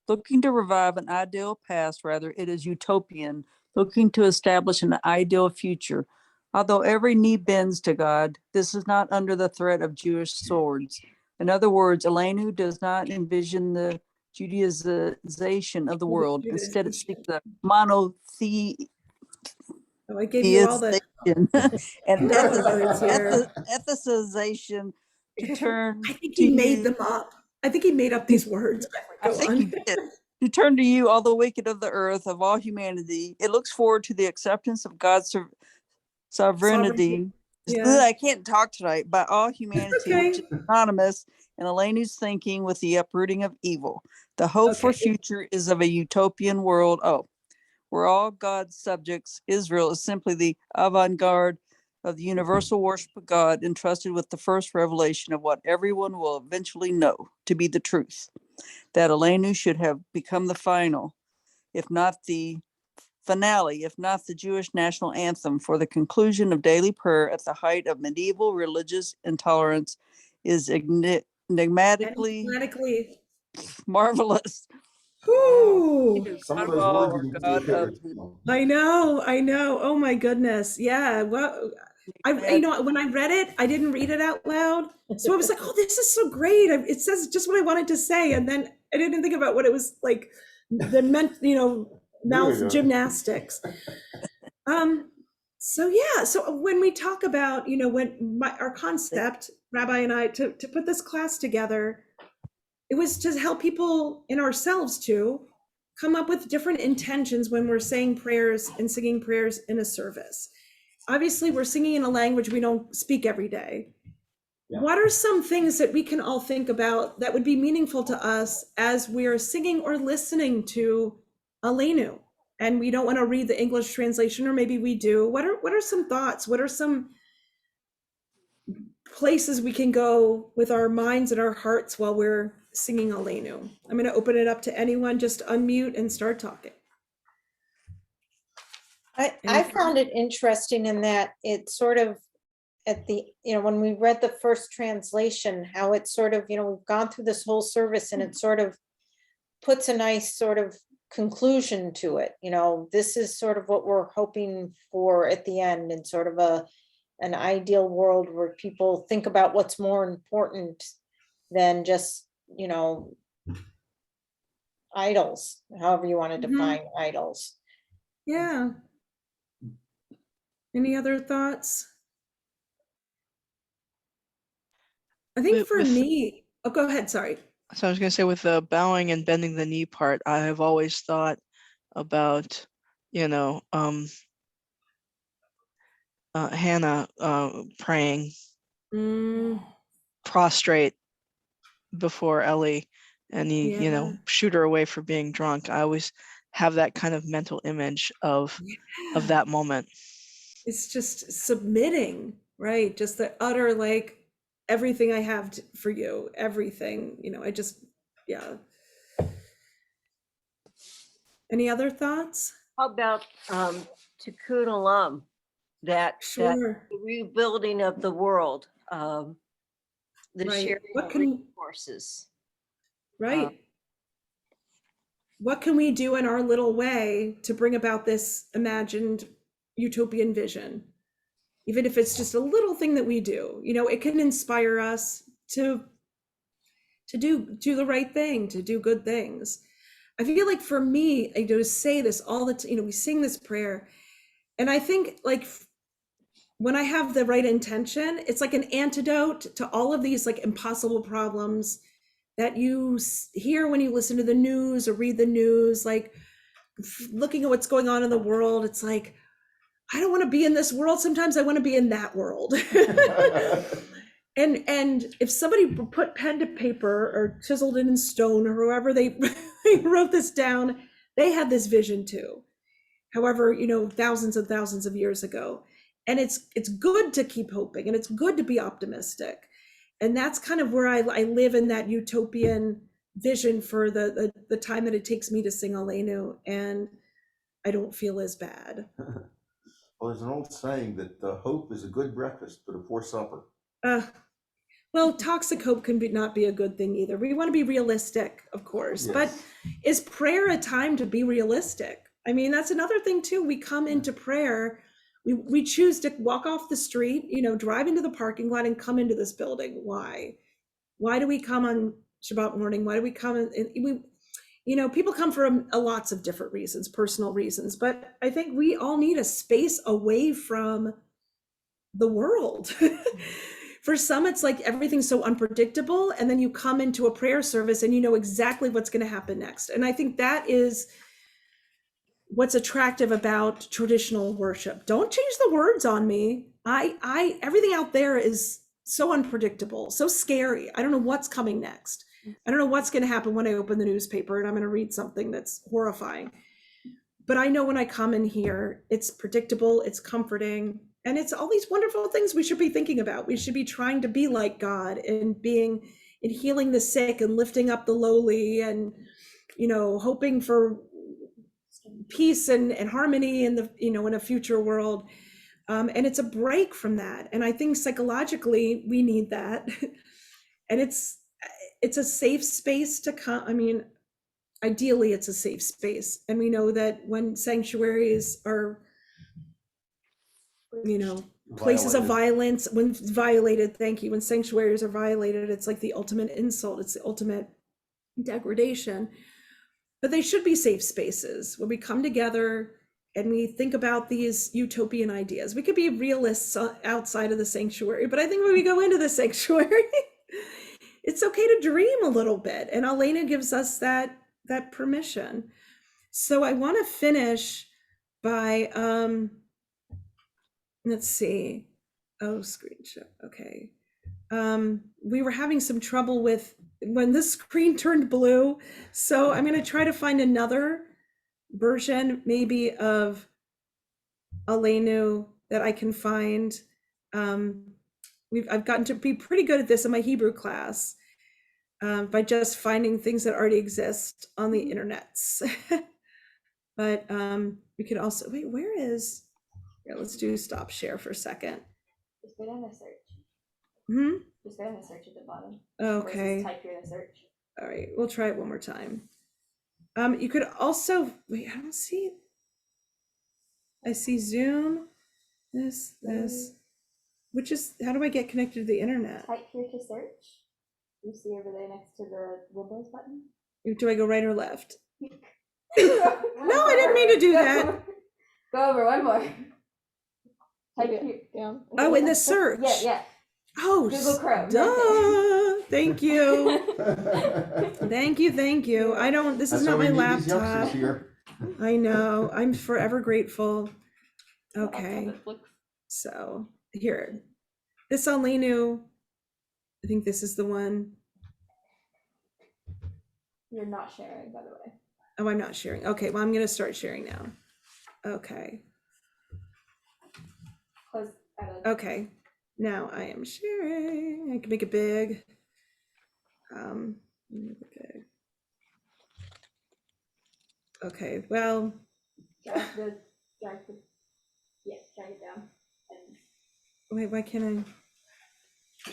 Looking to revive an ideal past, rather, it is utopian, looking to establish an ideal future. Although every knee bends to God, this is not under the threat of Jewish swords. In other words, Aleinu does not envision the Judaization of the world. Instead, it seeks a monotheism Oh, I gave you all the and words here. ethicization to turn I think to he made you. them up. I think he made up these words. I think he did. To turn to you, all the wicked of the earth, of all humanity. It looks forward to the acceptance of God's sovereignty. Yeah. I can't talk tonight. By all humanity, Okay. which is synonymous in Elainu's thinking with the uprooting of evil. The hope for future is of a utopian world. We're all God's subjects. Israel is simply the avant-garde of the universal worship of God, entrusted with the first revelation of what everyone will eventually know to be the truth. That Aleinu should have become the final, if not the finale, if not the Jewish national anthem for the conclusion of daily prayer at the height of medieval religious intolerance is enigmatically marvelous. Ooh. Some of those words you can do here. I know. Oh my goodness. Yeah. Well, when I read it, I didn't read it out loud. So I was like, oh, this is so great. It says just what I wanted to say. And then I didn't think about what it was like, mouth gymnastics. So yeah, so when we talk about, our concept, Rabbi and I, to put this class together, it was to help people and ourselves to come up with different intentions when we're saying prayers and singing prayers in a service. Obviously, we're singing in a language we don't speak every day. Yeah. What are some things that we can all think about that would be meaningful to us as we're singing or listening to Aleinu? And we don't want to read the English translation, or maybe we do. What are some thoughts? What are some places we can go with our minds and our hearts while we're singing Aleinu? I'm going to open it up to anyone. Just unmute and start talking. I found it interesting in that it sort of at the, when we read the first translation, how it sort of, we've gone through this whole service and it sort of puts a nice sort of conclusion to it. This is sort of what we're hoping for at the end, and sort of an ideal world where people think about what's more important than just, idols, however you want to define idols. Yeah. Any other thoughts? I think With, for with me, oh, go ahead. Sorry. so I was going to say with the bowing and bending the knee part, I have always thought about, Hannah praying prostrate before Ellie, and he, Yeah. shoot her away for being drunk. I always have that kind of mental image of that moment. It's just submitting, right? Just the utter, like, everything I have for you, everything, I just, yeah. Any other thoughts? How about Tikkun Olam, that Sure. rebuilding of the world, the Right. sharing What of can, resources. right. What can we do in our little way to bring about this imagined utopian vision? Even if it's just a little thing that we do, it can inspire us to do the right thing, to do good things. I feel like for me, I do say this all the time, we sing this prayer, and I think like when I have the right intention, it's like an antidote to all of these like impossible problems that you hear when you listen to the news or read the news, like looking at what's going on in the world. It's like, I don't want to be in this world. Sometimes I want to be in that world. And if somebody put pen to paper or chiseled it in stone or whoever they wrote this down, they had this vision too. However, thousands and thousands of years ago. And it's good to keep hoping, and it's good to be optimistic. And that's kind of where I live in that utopian vision for the time that it takes me to sing Aleinu, and I don't feel as bad. Well, there's an old saying that hope is a good breakfast, but a poor supper. Well, toxic hope can not be a good thing either. We want to be realistic, of course, Yes. but is prayer a time to be realistic? I mean, that's another thing too. We come into prayer, we choose to walk off the street, drive into the parking lot and come into this building. Why? Why do we come on Shabbat morning? Why do we come? People come for lots of different reasons, personal reasons, but I think we all need a space away from the world. For some, it's like everything's so unpredictable, and then you come into a prayer service and you know exactly what's going to happen next. And I think that is what's attractive about traditional worship. Don't change the words on me. Everything out there is so unpredictable, so scary. I don't know what's coming next. I don't know what's going to happen when I open the newspaper and I'm going to read something that's horrifying. But I know when I come in here, it's predictable, it's comforting, and it's all these wonderful things we should be thinking about. We should be trying to be like God and healing the sick and lifting up the lowly, and hoping for peace and harmony in the in a future world. And it's a break from that. And I think psychologically we need that. And it's a safe space to come. I mean, ideally it's a safe space. And we know that when sanctuaries are, places of violence, when violated, when sanctuaries are violated, it's like the ultimate insult. It's the ultimate degradation. But they should be safe spaces where we come together and we think about these utopian ideas. We could be realists outside of the sanctuary, but I think when we go into the sanctuary, it's okay to dream a little bit. And Aleinu gives us that permission. So I want to finish by, let's see. Oh, screenshot. Okay. We were having some trouble with when the screen turned blue. So I'm going to try to find another version maybe of Aleinu that I can find. I've gotten to be pretty good at this in my Hebrew class by just finding things that already exist on the internets. But we could also, wait, where is, here, let's do stop share for a second. Just go down the search. Hmm? Just go down the search at the bottom. Okay. Type here the search. All right, we'll try it one more time. You could also, wait, I don't see, I see Zoom, this, which is, how do I get connected to the internet? Type here to search. You see over there next to the Windows button? Do I go right or left? No, I didn't mean to do that. Go over one more. Type it down. Oh, in the search. Yeah. Oh, Google Chrome. duh. Thank you. Thank you. I don't, this is not my laptop. I know. I'm forever grateful. Okay. So here, this Alenu, I think this is the one. You're not sharing, by the way. Oh, I'm not sharing. Okay, well, I'm going to start sharing now. Okay. Close. Okay. Now I am sharing. I can make it big. Make it big. Okay, well. Drag it down. And Wait, why can't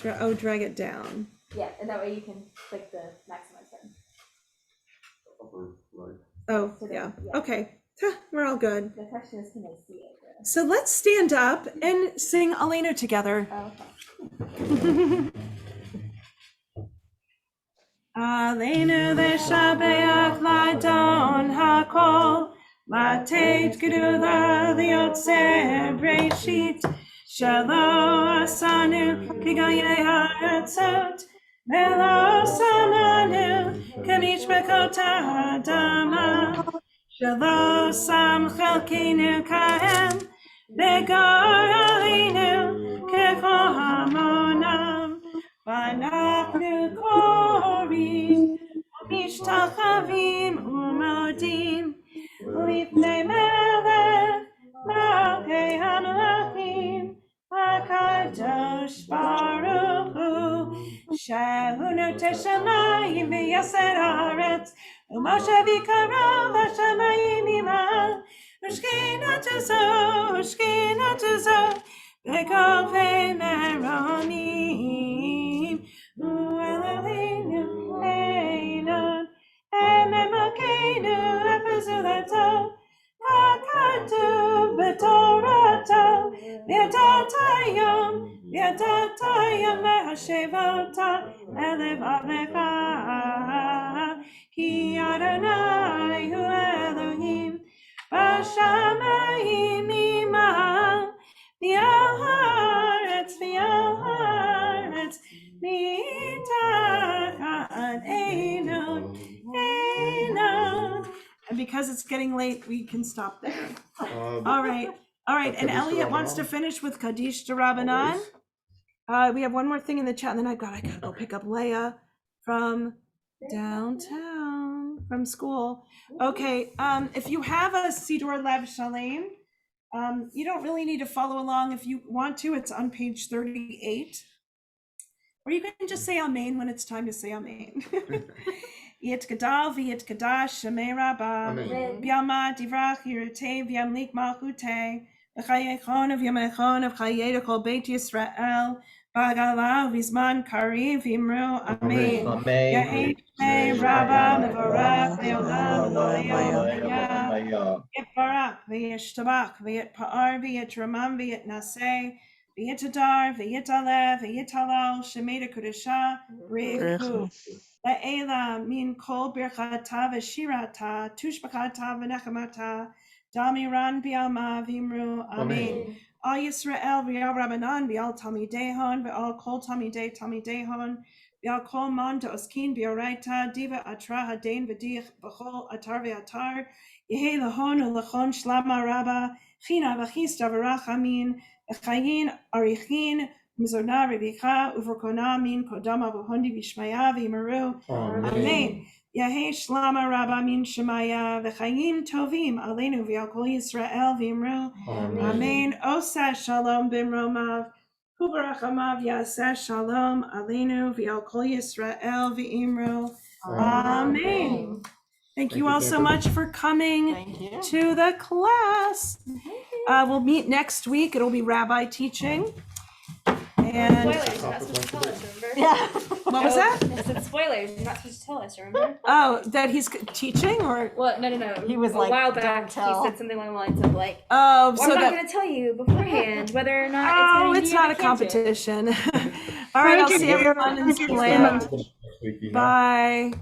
I? Drag it down. yeah, and that way you can click the maximize button. Oh, yeah. Okay, we're all good. The question is, can they see it? So let's stand up and sing Alenu together. Okay. Alenu v'shabeach ladon hakol latet gedula liotzer breshit shelo asanu kigayei ha'atzot velo samanu kamishbekot ha'adama shelo sam chelkenu kahem begar alenu kechol hamonam v'anachnu korim mishtachavim umodim lifnei melech malkei hamelachim HaKadosh Baruch Hu shehu notei shamayim v'yaser haaretz u'Moshe v'karav hashamayim imal u'shkinatu zo v'kol pei meronim u'Eloheinu Einon Ememokeinu efazu leto HaKatuv b'Torato v'yadatayom lehashevota elevavecha ki Adonai hu Elohim b'shamayim imal v'al haaretz mitachat Einon. And because it's getting late, we can stop there. All right. And Elliot wants to finish with Kaddish D'Rabbanan. We have one more thing in the chat, and then I gotta go pick up Leah from downtown, from school. Okay, if you have a Siddur Lev Shalem, you don't really need to follow along. If you want to, it's on page 38. Or you can just say Amen when it's time to say Amen. Yit Gadal v'yit Gadash Shemei Rabba B'yama Divrach Yirutei V'yamlik Malchutei V'chayechon V'yamechon V'chayei Kol Beit Yisrael B'agala V'zman Karim V'imru Amen. Ya'ei Shmei Rabba Mevorach Le'olam V'yam Yitbarach V'yishtabach V'yitpa'ar V'yitramam V'yitnaseh V'yitadar V'yitalev V'yitalal Shemei Kedusha Rechu La'ela min kol birchata v'shirata tushbachata v'nechamata damiran bi'alma v'imru Amen. All Yisrael v'yal Rabbanan v'yal Talmidehon v'al kol Talmidehon v'al kol man da'oskin b'oraita diva atra hadain v'dich b'chol atar v'atar yehi lahon u'lachon shlama rabba china v'chista v'rachamin v'chayin arichin Mizorna Revicha Uvrkona Min Kodama Vohondi Vishmaya Vimaru Amen. Yahei Shlama Rabba Min Shemaya V'chayim Tovim Aleinu V'yakol Yisrael V'imru Amen. Osa Shalom B'mromav Hubarachamav Yaseh Shalom Aleinu V'yakol Yisrael V'imru Amen. Thank you all so much for coming to the class. We'll meet next week. It'll be rabbi teaching. And spoilers, you're not supposed to tell us, remember? Yeah. What was that? I said spoilers, you're not supposed to tell us, remember? Oh, that he's teaching, or? Well, no. He was a like, while "Don't back, tell." he said something along the lines of like, Oh, well, so I'm not that, going to tell you beforehand whether or not oh, it's it's going not to a competition. All right, I'll see everyone in Disneyland. Bye.